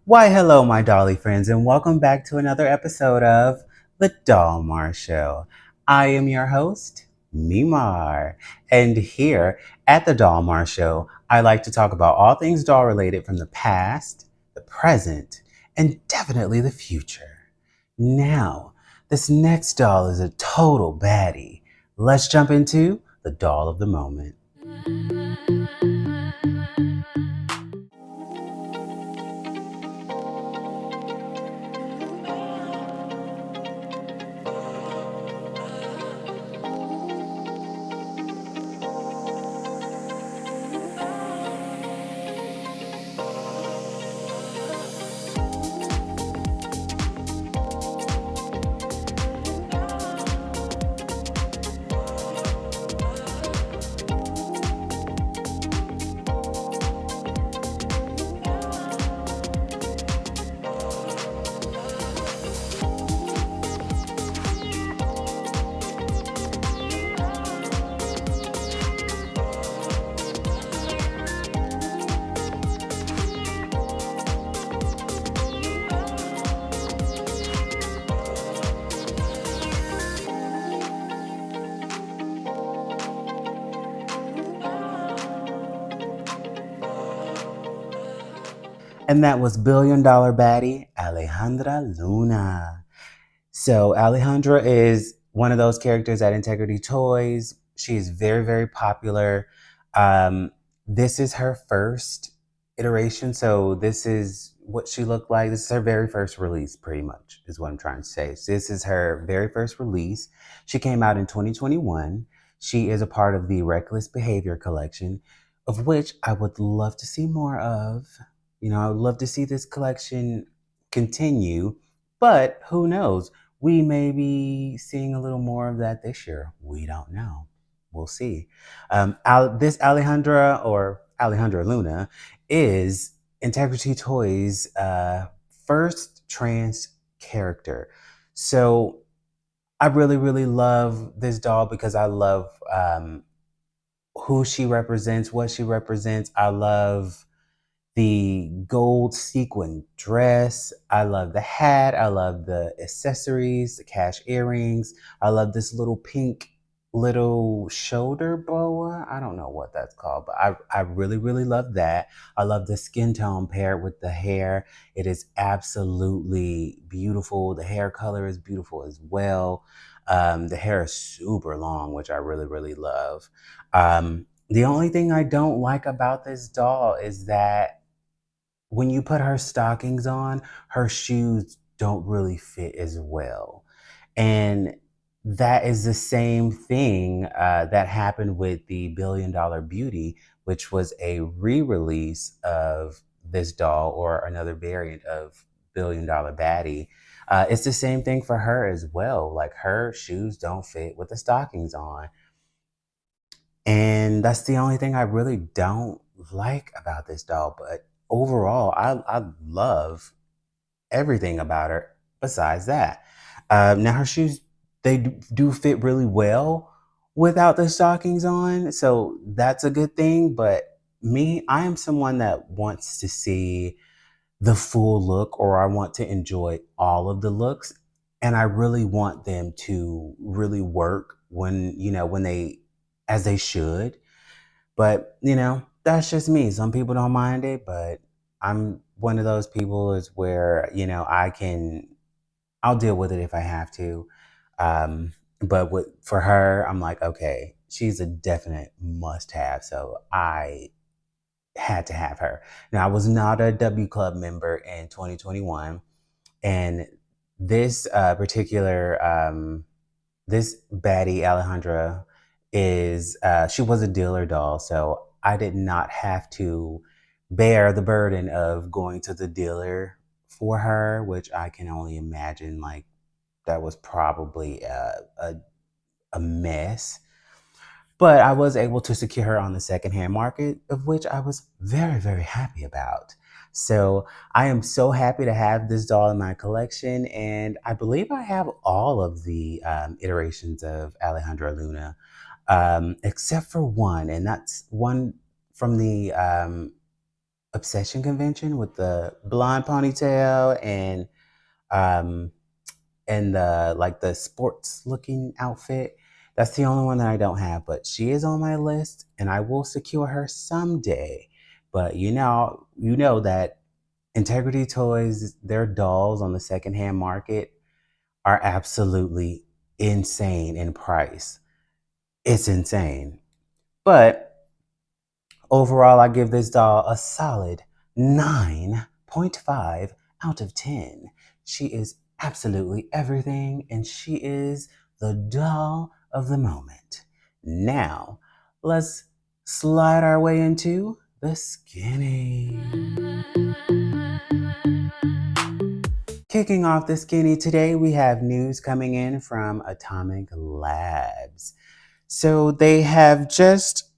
Why, hello, my dolly friends, and welcome back to another episode of the Dollmar Show. I am your host, Memar, and here at the Dollmar Show, I like to talk about all things doll related from the past, the present, and definitely the future. Now, this next doll is a total baddie. Let's jump into the doll of the moment. And that was billion dollar baddie Alejandra Luna. So Alejandra is one of those characters at Integrity Toys. She is very, very popular. This is her first iteration. So this is what she looked like. This is her very first release, pretty much, is what I'm trying to say. So this is her very first release. She came out in 2021. She is a part of the Reckless Behavior collection, of which I would love to see more of. I would love to see this collection continue, but who knows? We may be seeing a little more of that this year. We don't know. We'll see. This Alejandra or Alejandra Luna is Integrity Toys' first trans character. So I really, really love this doll because I love who she represents, what she represents. I love the gold sequin dress. I love the hat. I love the accessories, the cash earrings. I love this little pink little shoulder boa. I don't know what that's called, but I really, really love that. I love the skin tone paired with the hair. It is absolutely beautiful. The hair color is beautiful as well. The hair is super long, which I really, really love. The only thing I don't like about this doll is that when you put her stockings on, her shoes don't really fit as well. And that is the same thing that happened with the Billion Dollar Beauty, which was a re release of this doll or another variant of Billion Dollar Baddie. It's the same thing for her as well. Like her shoes don't fit with the stockings on. And that's the only thing I really don't like about this doll. But overall, I love everything about her besides that. Now, her shoes, they do fit really well without the stockings on. So that's a good thing. But me, I am someone that wants to see the full look or I want to enjoy all of the looks. And I really want them to really work when they, as they should. But, that's just me. Some people don't mind it, but I'm one of those people is where, I'll deal with it if I have to. But for her, I'm like, okay, she's a definite must have. So I had to have her. Now, I was not a W Club member in 2021. And this this baddie Alejandra she was a dealer doll, so I did not have to bear the burden of going to the dealer for her, which I can only imagine like that was probably a mess. But I was able to secure her on the secondhand market, of which I was very, very happy about. So I am so happy to have this doll in my collection, and I believe I have all of the iterations of Alejandra Luna, except for one, and that's one from the obsession convention with the blonde ponytail um and the like the sports looking outfit. That's the only one that I don't have, but she is on my list and I will secure her someday. But you know that Integrity Toys, their dolls on the secondhand market are absolutely insane in price. It's insane. But overall, I give this doll a solid 9.5 out of 10. She is absolutely everything, and she is the doll of the moment. Now, let's slide our way into the skinny. Kicking off the skinny today, we have news coming in from Atomic Labs. So they have just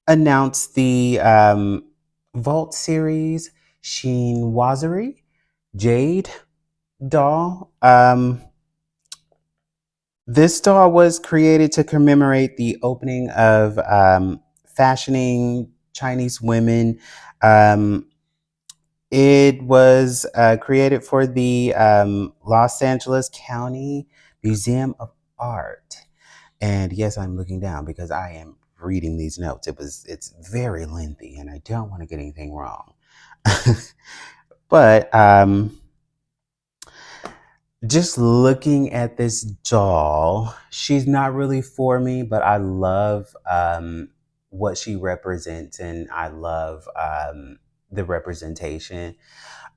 announced the Vault series Chinoiserie Jade doll. This doll was created to commemorate the opening of fashioning Chinese women. Um, it was created for the Los Angeles County Museum of Art. And yes, I'm looking down because I am reading these notes. It's very lengthy and I don't want to get anything wrong. But just looking at this doll, she's not really for me, but I love what she represents and I love the representation.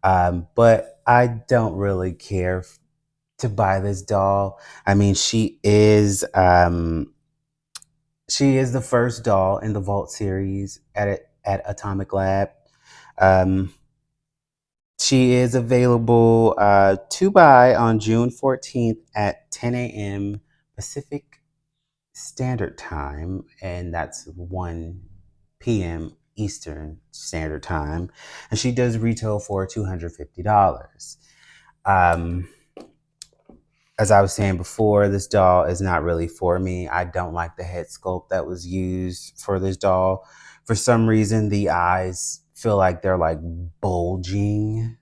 But I don't really care to buy this doll. I mean, she is the first doll in the Vault series at Atomic Lab. Um, she is available to buy on June 14th at 10 a.m. Pacific Standard Time, and that's 1 p.m. Eastern Standard Time. And she does retail for $250. Um, as I was saying before, this doll is not really for me. I don't like the head sculpt that was used for this doll. For some reason, the eyes feel like they're like bulging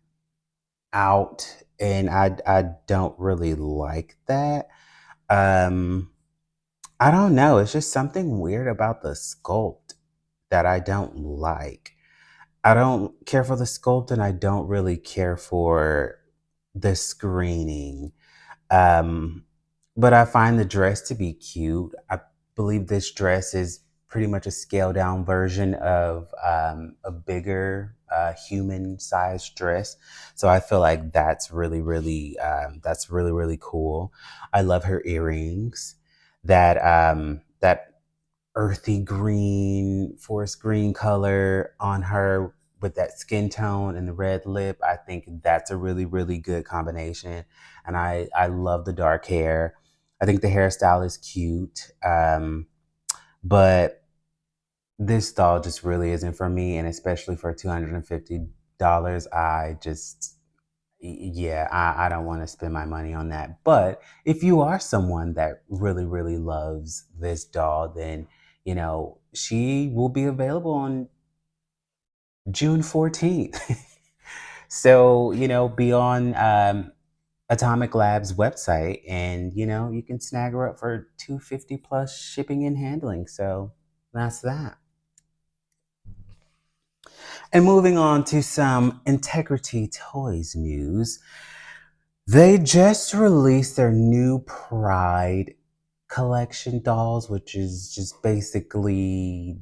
out, and I don't really like that. Um, I don't know. It's just something weird about the sculpt that I don't like. I don't care for the sculpt, and I don't really care for the screening. Um, but I find the dress to be cute. I believe this dress is pretty much a scaled down version of a bigger human sized dress. So I feel like that's really, really cool. I love her earrings. That earthy green, forest green color on her with that skin tone and the red lip. I think that's a really, really good combination. And I love the dark hair. I think the hairstyle is cute. But this doll just really isn't for me. And especially for $250, yeah, I don't want to spend my money on that. But if you are someone that really, really loves this doll, then, she will be available on June 14th. So, be on Atomic Lab's website and, you can snag her up for 250 plus shipping and handling. So that's that. And moving on to some Integrity Toys news. They just released their new Pride collection dolls, which is just basically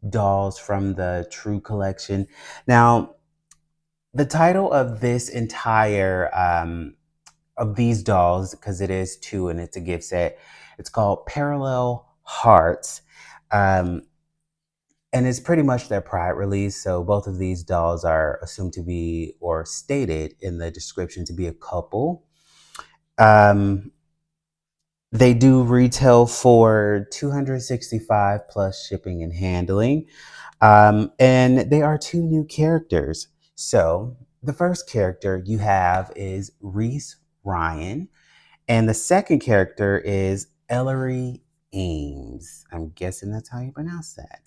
dolls from the True collection. Now, the title of this entire of these dolls, because it is two and it's a gift set, it's called Parallel Hearts. Um, and it's pretty much their Pride release. So both of these dolls are assumed to be, or stated in the description, to be a couple. Um, they do retail for 265 plus shipping and handling. And they are two new characters. So the first character you have is Reese Ryan, and the second character is Ellery Ames. I'm guessing that's how you pronounce that.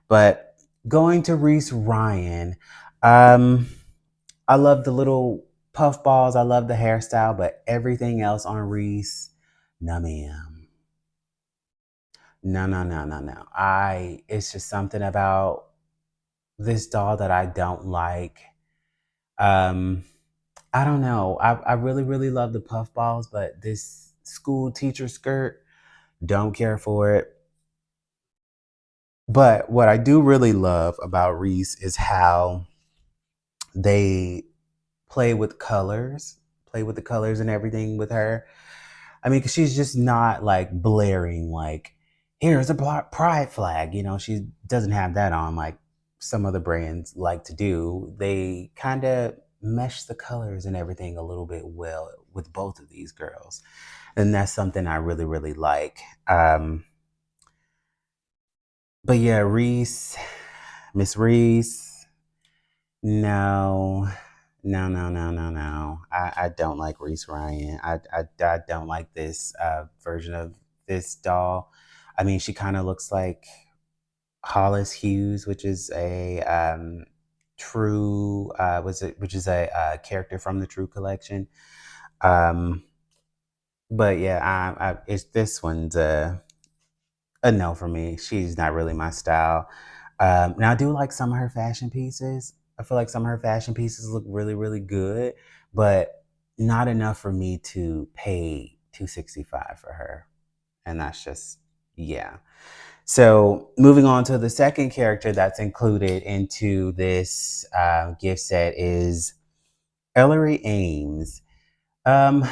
But Going to Reese Ryan. Um, I love the little puff balls. I love the hairstyle, but everything else on Reese, no ma'am. No, no, no, no, no. It's just something about this doll that I don't like. Um, I don't know. I really, really love the puff balls, but this school teacher skirt, don't care for it. But what I do really love about Reese is how they play with the colors and everything with her. I mean, 'cause she's just not like blaring, like, here's a pride flag. You know, she doesn't have that on like some other brands like to do. They kind of mesh the colors and everything a little bit well with both of these girls. And that's something I really, really like. Um, but yeah, Reese, Miss Reese, no, no, no, no, no, no. I don't like Reese Ryan. I don't like this version of this doll. I mean, she kind of looks like Hollis Hughes, which is a true was it which is a character from the True collection. Um, but yeah, it's this one's a no for me. She's not really my style. Now I do like some of her fashion pieces. I feel like some of her fashion pieces look really, really good, but not enough for me to pay 265 for her. And that's just yeah. So moving on to the second character that's included into this gift set is Ellery Ames. Um,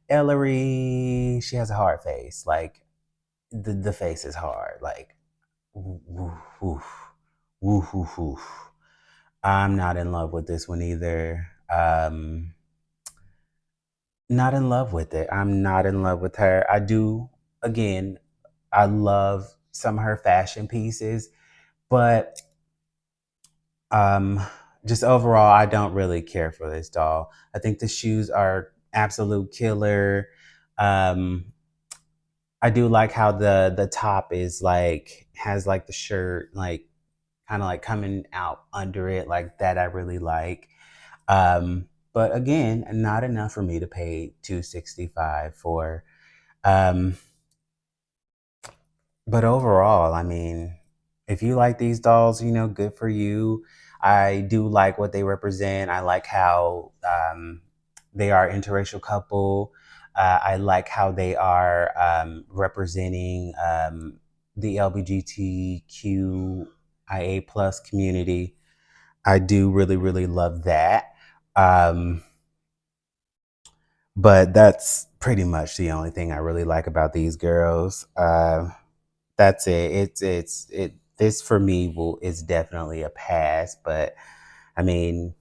Ellery, she has a hard face. Like the face is hard. Like woof, woof, woof, woof, woof. I'm not in love with this one either. Not in love with it. I'm not in love with her. I do, again, I love some of her fashion pieces, but um, just overall, I don't really care for this doll. I think the shoes are absolute killer. Um, I do like how the top is like has like the shirt like kind of like coming out under it like that. I really like. But again, not enough for me to pay 265 for. Um, but overall, I mean, if you like these dolls, you know, good for you. I do like what they represent. I like how they are an interracial couple. I like how they are representing the LGBTQIA plus community. I do really, really love that. Um, but that's pretty much the only thing I really like about these girls. That's it. It. This for me will is definitely a pass. But I mean,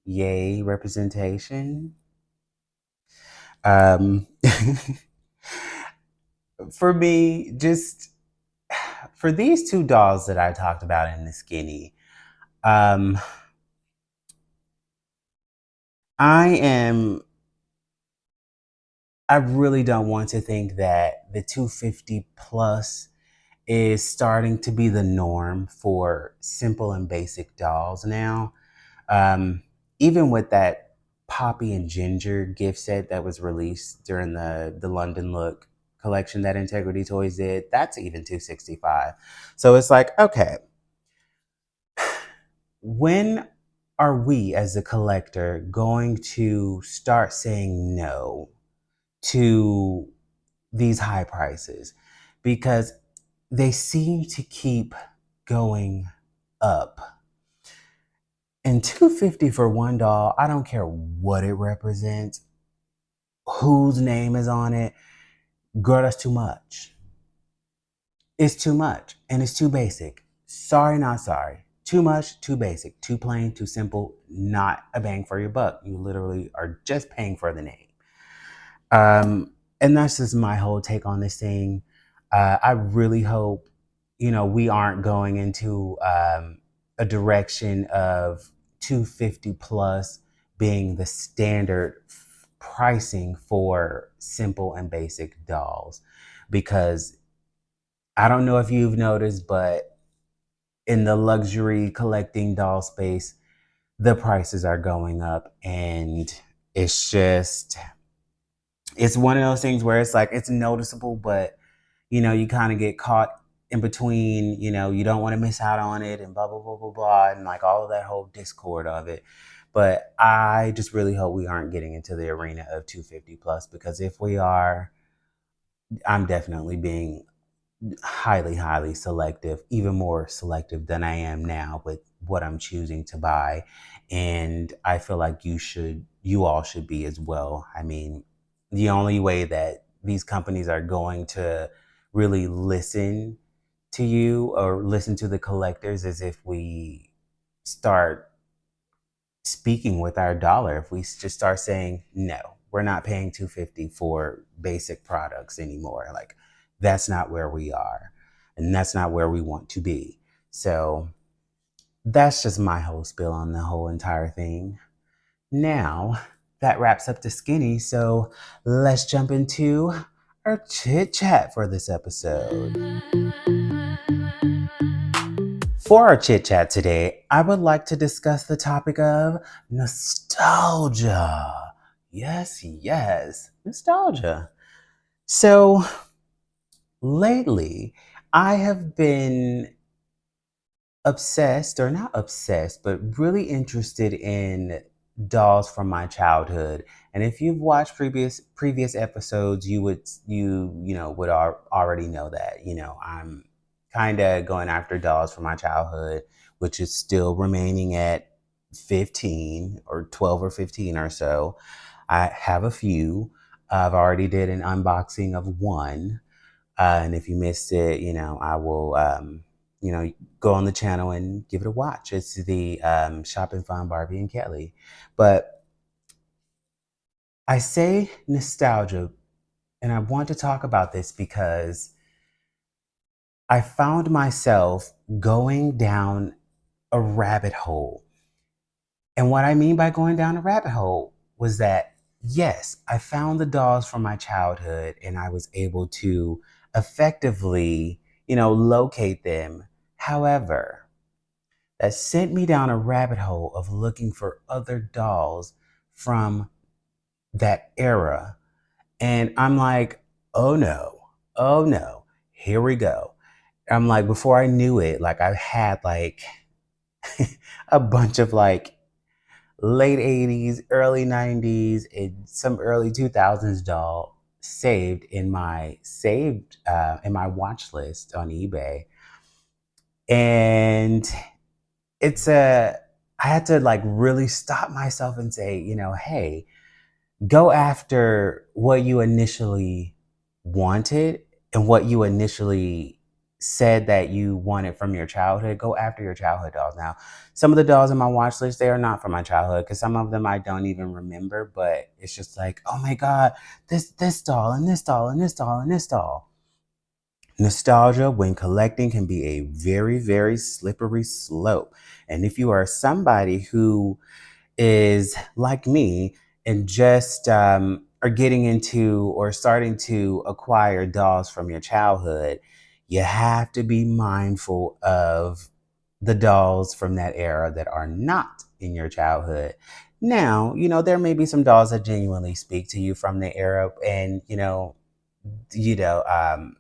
yay representation. Um, for me, just for these two dolls that I talked about in the skinny, um, I am. I really don't want to think that the 250 plus is starting to be the norm for simple and basic dolls now. Um, Even with that Poppy and Ginger gift set that was released during the London Look collection that Integrity Toys did, that's even 265. So it's like, okay, when are we as a collector going to start saying no to these high prices? Because they seem to keep going up. And 250 for one doll, I don't care what it represents, whose name is on it. Girl, that's too much. It's too much and it's too basic. Sorry, not sorry. Too much, too basic, too plain, too simple, not a bang for your buck. You literally are just paying for the name. And that's just my whole take on this thing. I really hope, you know, we aren't going into a direction of 250 plus being the standard pricing for simple and basic dolls. Because I don't know if you've noticed, but in the luxury collecting doll space, the prices are going up, and it's just it's one of those things where it's like it's noticeable, but you kind of get caught in between. You don't want to miss out on it, and blah blah blah blah blah, and like all of that whole discord of it. But I just really hope we aren't getting into the arena of 250 plus, because if we are, I'm definitely being highly, highly selective, even more selective than I am now with what I'm choosing to buy. And I feel like you all should be as well. I mean, the only way that these companies are going to really listen to you or listen to the collectors is if we start speaking with our dollar. If we just start saying no, we're not paying 250 for basic products anymore. Like, that's not where we are, and that's not where we want to be. So that's just my whole spill on the whole entire thing. Now that wraps up the skinny, so let's jump into our chit chat for this episode. For our chit chat today, I would like to discuss the topic of nostalgia. Yes, yes, nostalgia. So, lately, I have been obsessed, or not obsessed, but really interested in dolls from my childhood. And if you've watched previous episodes, you would already know that. I'm kind of going after dolls from my childhood, which is still remaining at 15 or 12 or 15 or so. I have a few. I've already did an unboxing of one. And if you missed it, I will, go on the channel and give it a watch. It's the Shopping Fun Barbie and Kelly. But I say nostalgia, and I want to talk about this because I found myself going down a rabbit hole. And what I mean by going down a rabbit hole was that, yes, I found the dolls from my childhood and I was able to effectively, locate them. However, that sent me down a rabbit hole of looking for other dolls from that era. And I'm like, oh no, here we go. I'm like, before I knew it, like I had like a bunch of like late 80s, early 90s, and some early 2000s doll saved in my watch list on eBay. And it's a I had to like really stop myself and say, hey, go after what you initially wanted and what you initially said that you wanted from your childhood. Go after your childhood dolls. Now, some of the dolls in my watch list, they are not from my childhood, because some of them I don't even remember, but it's just like, oh my God, this doll and this doll and this doll and this doll. Nostalgia, when collecting, can be a very, very slippery slope. And if you are somebody who is like me and just are getting into or starting to acquire dolls from your childhood, you have to be mindful of the dolls from that era that are not in your childhood. Now, there may be some dolls that genuinely speak to you from the era, and you know, um,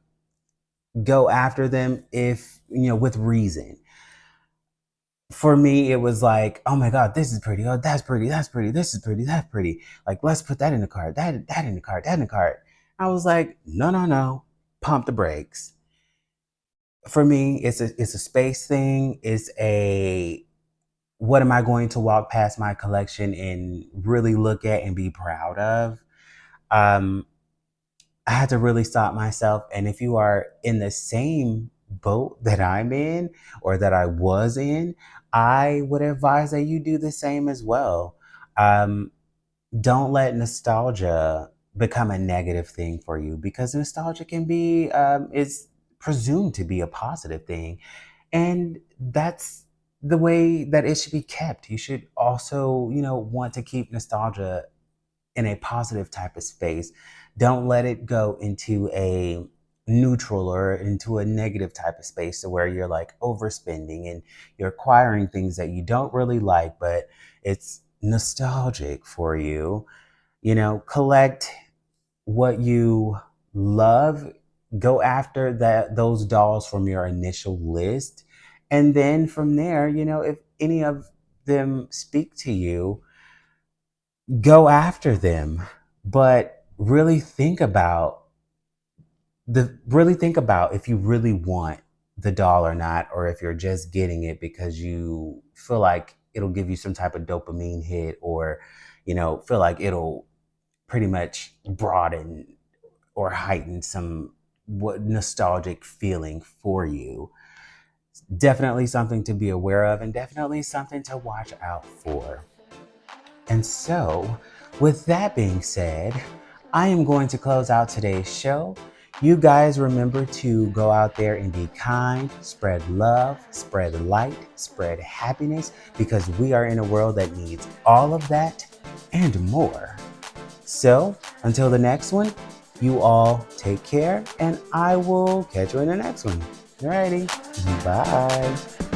go after them if with reason. For me, it was like, oh my God, this is pretty. Oh, that's pretty. That's pretty. This is pretty. That's pretty. Like, let's put that in the cart. That in the cart. That in the cart. I was like, no, no, no. Pump the brakes. For me, it's a space thing. It's a what am I going to walk past my collection and really look at and be proud of? Um, I had to really stop myself. And if you are in the same boat that I'm in or that I was in, I would advise that you do the same as well. Um, don't let nostalgia become a negative thing for you, because nostalgia can be, is presumed to be a positive thing. And that's the way that it should be kept. You should also, want to keep nostalgia in a positive type of space. Don't let it go into a neutral or into a negative type of space to where you're like overspending and you're acquiring things that you don't really like, but it's nostalgic for you. Collect what you love, go after those dolls from your initial list, and then from there, if any of them speak to you, go after them. But really think about if you really want the doll or not, or if you're just getting it because you feel like it'll give you some type of dopamine hit, or feel like it'll pretty much broaden or heighten some what nostalgic feeling for you. Definitely something to be aware of, and definitely something to watch out for. And so, with that being said, I am going to close out today's show. You guys remember to go out there and be kind, spread love, spread light, spread happiness, because we are in a world that needs all of that and more. So, until the next one, you all take care, and I will catch you in the next one. Alrighty, bye.